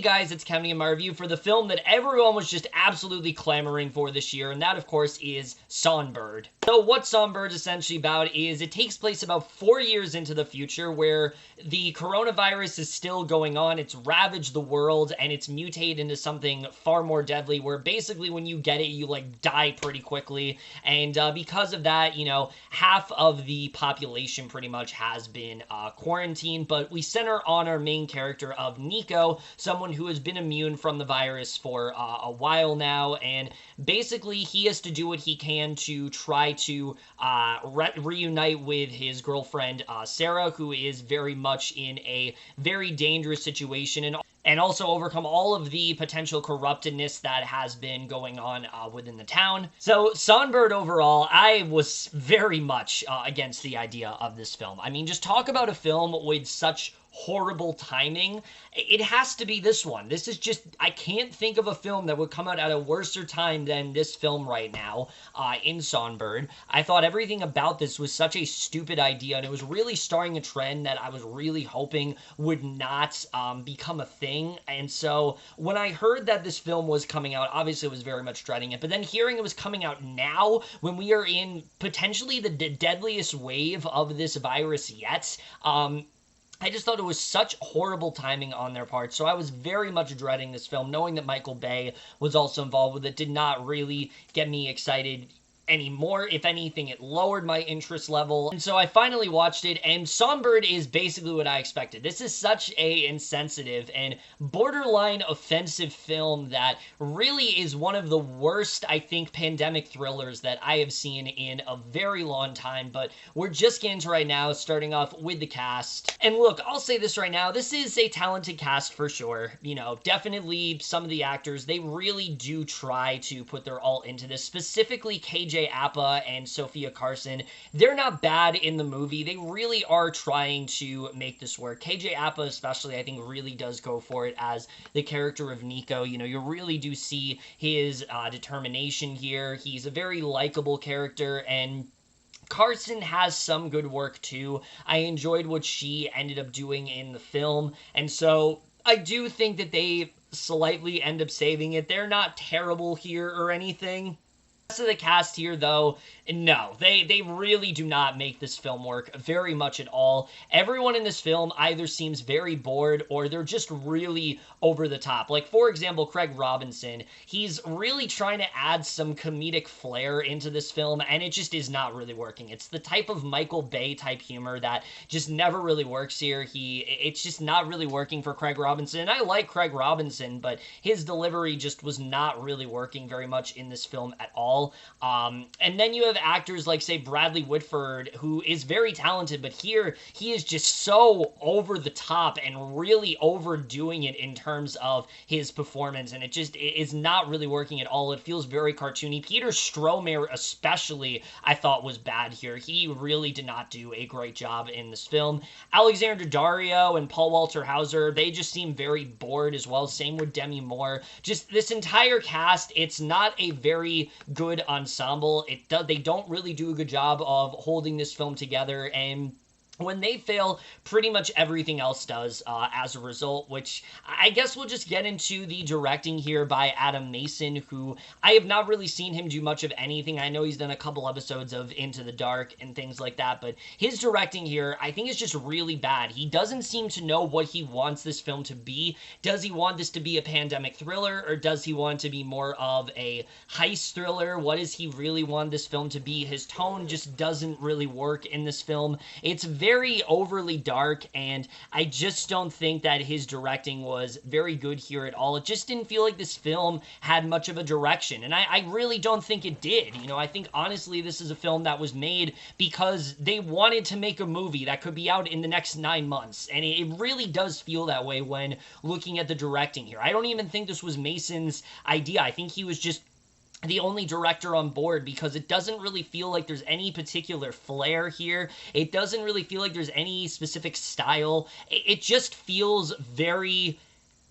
guys, it's Kemi and my review for the film that everyone was just absolutely clamoring for this year, and that, of course, is Songbird. So what Songbird is essentially about is it takes place about 4 years into the future where the coronavirus is still going on. It's ravaged the world, and it's mutated into something far more deadly where basically when you get it, you, like, die pretty quickly, and because of that, you know, half of the population pretty much has been quarantined, but we center on our main character of Nico, someone who has been immune from the virus for a while now, and basically he has to do what he can to try to reunite with his girlfriend Sarah, who is very much in a very dangerous situation, and also overcome all of the potential corruptedness that has been going on within the town. So, Songbird overall, I was very much against the idea of this film. I mean, just talk about a film with such horrible timing. It has to be this one. This is just, I can't think of a film that would come out at a worser time than this film right now in Songbird. I thought everything about this was such a stupid idea, and it was really starting a trend that I was really hoping would not become a thing. And so when I heard that this film was coming out, obviously I was very much dreading it, but then hearing it was coming out now when we are in potentially the deadliest wave of this virus yet, I just thought it was such horrible timing on their part, so I was very much dreading this film. Knowing that Michael Bay was also involved with it did not really get me excited anymore. If anything, it lowered my interest level. And so I finally watched it, and Songbird is basically what I expected. This is such a insensitive and borderline offensive film that really is one of the worst, I think, pandemic thrillers that I have seen in a very long time. But we're just getting to right now, starting off with the cast. And look, I'll say this right now, this is a talented cast for sure. You know, definitely some of the actors, they really do try to put their all into this. Specifically, KJ Apa and Sofia Carson, they're not bad in the movie. They really are trying to make this work. KJ Apa especially, I think, really does go for it as the character of Nico. You know, you really do see his determination here. He's a very likable character, and Carson has some good work too. I enjoyed what she ended up doing in the film, and so I do think that they slightly end up saving it. They're not terrible here or anything. The rest of the cast here, though, no, they really do not make this film work very much at all. Everyone in this film either seems very bored or they're just really over the top. Like, for example, Craig Robinson, he's really trying to add some comedic flair into this film, and it just is not really working. It's the type of Michael Bay type humor that just never really works here. It's just not really working for Craig Robinson. And I like Craig Robinson, but his delivery just was not really working very much in this film at all. And then you have actors like, say, Bradley Whitford, who is very talented, but here he is just so over the top and really overdoing it in terms of his performance, and it is not really working at all. It feels very cartoony. Peter Stormare especially, I thought, was bad here. He really did not do a great job in this film. Alexandra Daddario and Paul Walter Hauser, they just seem very bored as well. Same with Demi Moore. Just this entire cast, it's not a very good ensemble. They don't really do a good job of holding this film together, and when they fail, pretty much everything else does as a result, which I guess we'll just get into the directing here by Adam Mason, who I have not really seen him do much of anything. I know he's done a couple episodes of Into the Dark and things like that, but his directing here, I think, is just really bad. He doesn't seem to know what he wants this film to be. Does he want this to be a pandemic thriller, or does he want to be more of a heist thriller? What does he really want this film to be? His tone just doesn't really work in this film. It's very overly dark, and I just don't think that his directing was very good here at all. It just didn't feel like this film had much of a direction, and I really don't think it did. You know, I think honestly this is a film that was made because they wanted to make a movie that could be out in the next 9 months, and it really does feel that way when looking at the directing here. I don't even think this was Mason's idea. I think he was just the only director on board, because it doesn't really feel like there's any particular flair here. It doesn't really feel like there's any specific style. It just feels very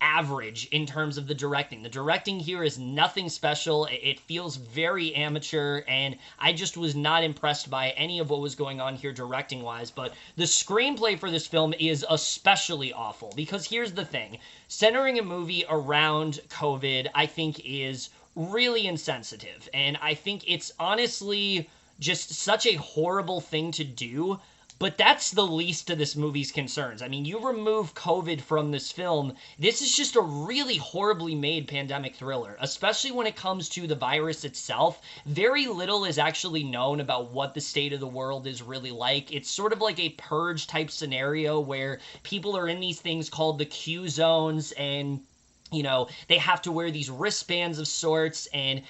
average in terms of the directing. The directing here is nothing special. It feels very amateur, and I just was not impressed by any of what was going on here directing-wise. But the screenplay for this film is especially awful, because here's the thing. Centering a movie around COVID, I think, is really insensitive, and I think it's honestly just such a horrible thing to do. But that's the least of this movie's concerns. I mean, you remove COVID from this film, this is just a really horribly made pandemic thriller, especially when it comes to the virus itself. Very little is actually known about what the state of the world is really like. It's sort of like a purge type scenario where people are in these things called the Q zones, and they have to wear these wristbands of sorts, and,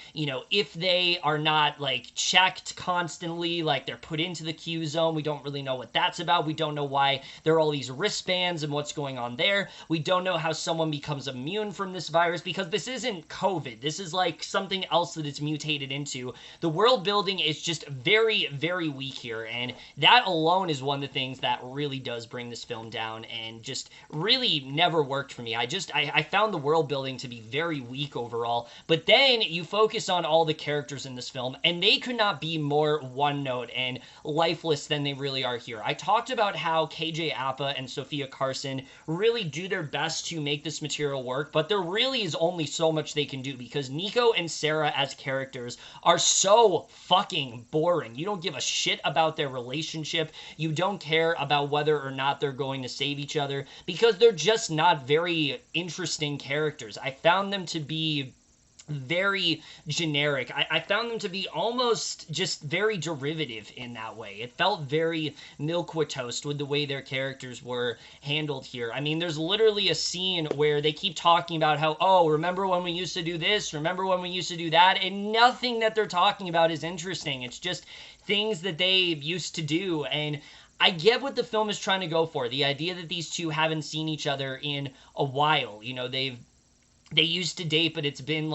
if they are not, checked constantly, they're put into the Q zone. We don't really know what that's about. We don't know why there are all these wristbands and what's going on there. We don't know how someone becomes immune from this virus, because this isn't COVID. This is, something else that it's mutated into. The world building is just very, very weak here, and that alone is one of the things that really does bring this film down, and just really never worked for me. I found the world building to be very weak overall, but then you focus on all the characters in this film, and they could not be more one note and lifeless than they really are here. I talked about how KJ Apa and Sofia Carson really do their best to make this material work, but there really is only so much they can do, because Nico and Sarah as characters are so fucking boring. You don't give a shit about their relationship. You don't care about whether or not they're going to save each other, because they're just not very interesting characters. I found them to be very generic. I found them to be almost just very derivative in that way. It felt very milquetoast with the way their characters were handled here. I mean, there's literally a scene where they keep talking about how, oh, remember when we used to do this? Remember when we used to do that? And nothing that they're talking about is interesting. It's just things that they used to do, and I get what the film is trying to go for. The idea that these two haven't seen each other in a while. They used to date, but it's been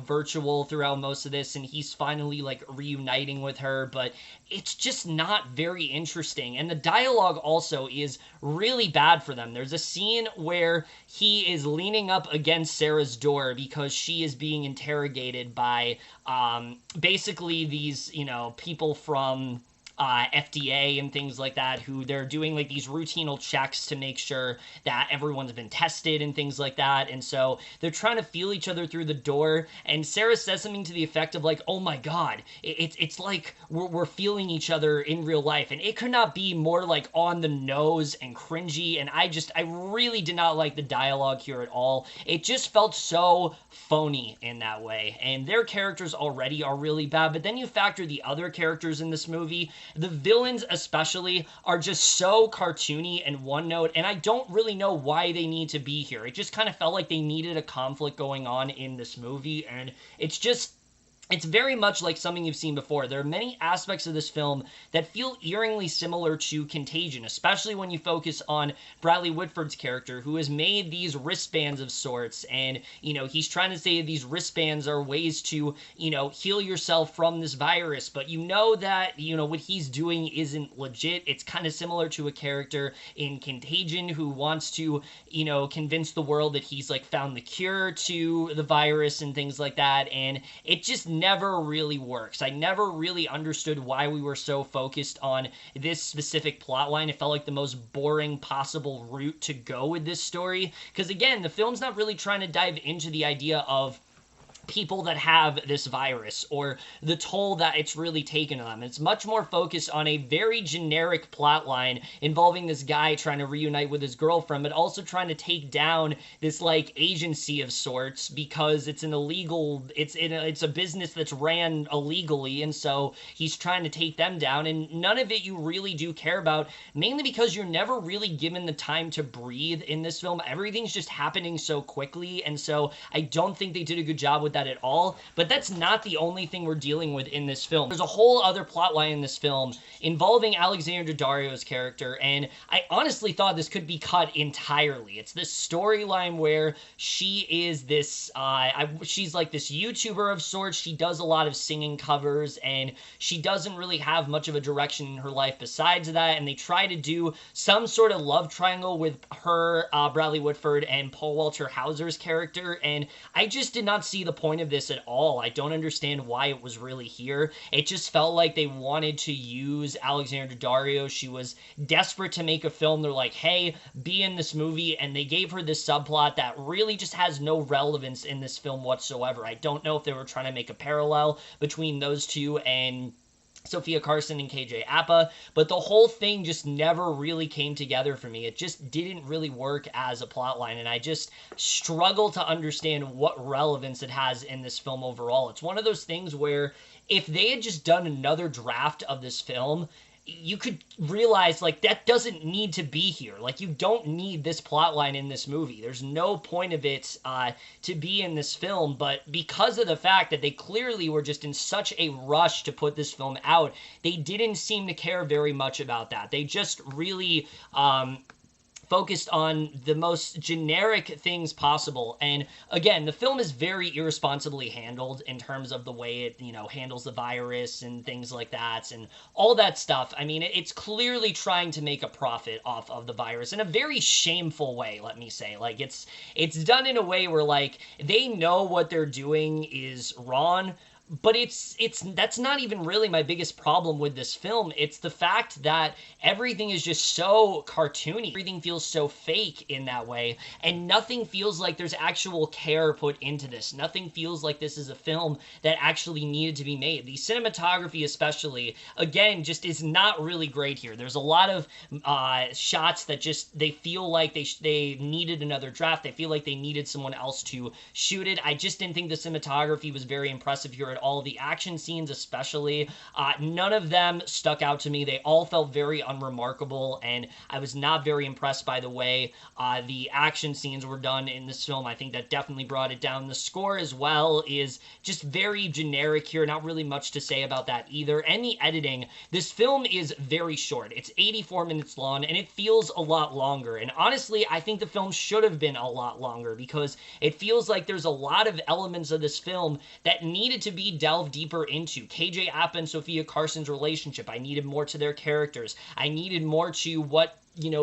virtual throughout most of this, and he's finally reuniting with her, but it's just not very interesting. And the dialogue also is really bad for them. There's a scene where he is leaning up against Sarah's door because she is being interrogated by basically these, people from FDA and things like that, who they're doing these routinal checks to make sure that everyone's been tested and things like that. And so they're trying to feel each other through the door, and Sarah says something to the effect of oh my god, it's like we're feeling each other in real life, and it could not be more on the nose and cringy. And I really did not like the dialogue here at all. It just felt so phony in that way, and their characters already are really bad, but then you factor the other characters in this movie. The villains especially are just so cartoony and one note, and I don't really know why they need to be here. It just kind of felt like they needed a conflict going on in this movie, and it's very much like something you've seen before. There are many aspects of this film that feel eeringly similar to Contagion, especially when you focus on Bradley Whitford's character, who has made these wristbands of sorts, and, he's trying to say these wristbands are ways to, heal yourself from this virus, but that, what he's doing isn't legit. It's kind of similar to a character in Contagion who wants to, convince the world that he's, found the cure to the virus and things like that, and it just never really works. I never really understood why we were so focused on this specific plotline. It felt like the most boring possible route to go with this story, because again, the film's not really trying to dive into the idea of people that have this virus or the toll that it's really taken on them. It's much more focused on a very generic plot line involving this guy trying to reunite with his girlfriend, but also trying to take down this agency of sorts, because it's an illegal, it's a business that's ran illegally, and so he's trying to take them down, and none of it you really do care about, mainly because you're never really given the time to breathe in this film. Everything's just happening so quickly, and so I don't think they did a good job with that at all, but that's not the only thing we're dealing with in this film. There's a whole other plot line in this film involving Alexandra Daddario's character, and I honestly thought this could be cut entirely. It's this storyline where she is this, she's like this YouTuber of sorts. She does a lot of singing covers, and she doesn't really have much of a direction in her life besides that, and they try to do some sort of love triangle with her, Bradley Whitford, and Paul Walter Hauser's character, and I just did not see the point of this at all. I don't understand why it was really here. It just felt like they wanted to use Alexandra Daddario. She was desperate to make a film. They're like, hey, be in this movie, and they gave her this subplot that really just has no relevance in this film whatsoever. I don't know if they were trying to make a parallel between those two and Sofia, Carson, and KJ Apa, but the whole thing just never really came together for me. It just didn't really work as a plotline, and I just struggle to understand what relevance it has in this film overall. It's one of those things where if they had just done another draft of this film, you could realize, like, that doesn't need to be here. Like, you don't need this plotline in this movie. There's no point of it to be in this film, but because of the fact that they clearly were just in such a rush to put this film out, they didn't seem to care very much about that. They just really focused on the most generic things possible. And again, the film is very irresponsibly handled in terms of the way it, handles the virus and things like that and all that stuff. I mean, it's clearly trying to make a profit off of the virus in a very shameful way, let me say. Like, it's done in a way where, like, they know what they're doing is wrong, but that's not even really my biggest problem with this film. It's the fact that everything is just so cartoony. Everything feels so fake in that way, and nothing feels like there's actual care put into this. Nothing feels like this is a film that actually needed to be made. The cinematography especially, again, just is not really great here. There's a lot of shots that just, they feel like they needed another draft. They feel like they needed someone else to shoot it. I just didn't think the cinematography was very impressive here at all. The action scenes especially, none of them stuck out to me. They all felt very unremarkable, and I was not very impressed by the way the action scenes were done in this film. I think that definitely brought it down. The score as well is just very generic here. Not really much to say about that either. And the editing, this film is very short. It's 84 minutes long, and it feels a lot longer. And honestly, I think the film should have been a lot longer, because it feels like there's a lot of elements of this film that needed to be delved deeper into. KJ Apa and Sofia Carson's relationship, I needed more to their characters. I needed more to what,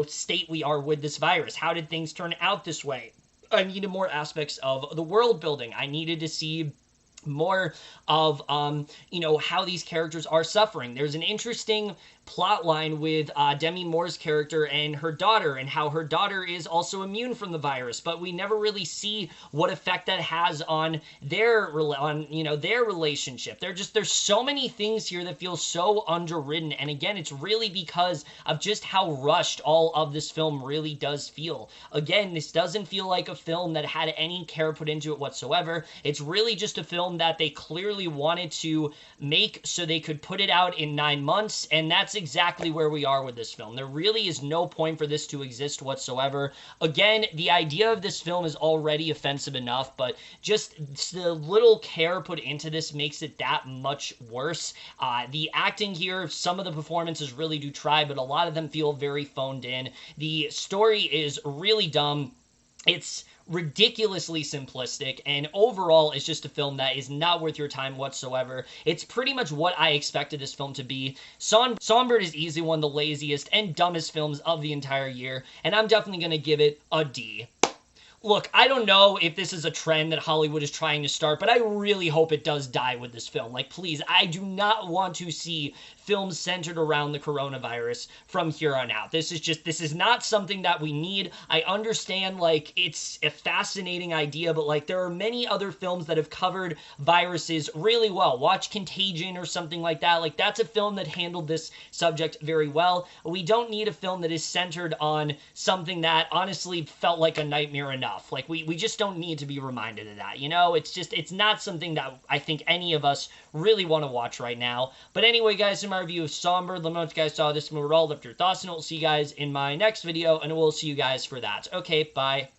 state we are with this virus. How did things turn out this way? I needed more aspects of the world building. I needed to see more of, how these characters are suffering. There's an interesting plot line with Demi Moore's character and her daughter, and how her daughter is also immune from the virus, but we never really see what effect that has on their relationship. There's so many things here that feel so underwritten, and again, it's really because of just how rushed all of this film really does feel. Again, this doesn't feel like a film that had any care put into it whatsoever. It's really just a film that they clearly wanted to make so they could put it out in 9 months, and that's exactly where we are with this film. There really is no point for this to exist whatsoever. Again, the idea of this film is already offensive enough, but just the little care put into this makes it that much worse. The acting here, some of the performances really do try, but a lot of them feel very phoned in. The story is really dumb. It's ridiculously simplistic, and overall it's just a film that is not worth your time whatsoever. It's pretty much what I expected this film to be. Songbird is easily one of the laziest and dumbest films of the entire year, and I'm definitely going to give it a D. Look, I don't know if this is a trend that Hollywood is trying to start, but I really hope it does die with this film. Like, please, I do not want to see films centered around the coronavirus from here on out. This is not something that we need. I understand, like, it's a fascinating idea, but, like, there are many other films that have covered viruses really well. Watch Contagion or something like that. Like, that's a film that handled this subject very well. We don't need a film that is centered on something that honestly felt like a nightmare enough. Like, we just don't need to be reminded of that, It's not something that I think any of us really want to watch right now. But anyway, guys, in my review of Songbird, let me know what you guys saw this movie overall, left your thoughts, and we'll see you guys in my next video, and we'll see you guys for that. Okay, bye.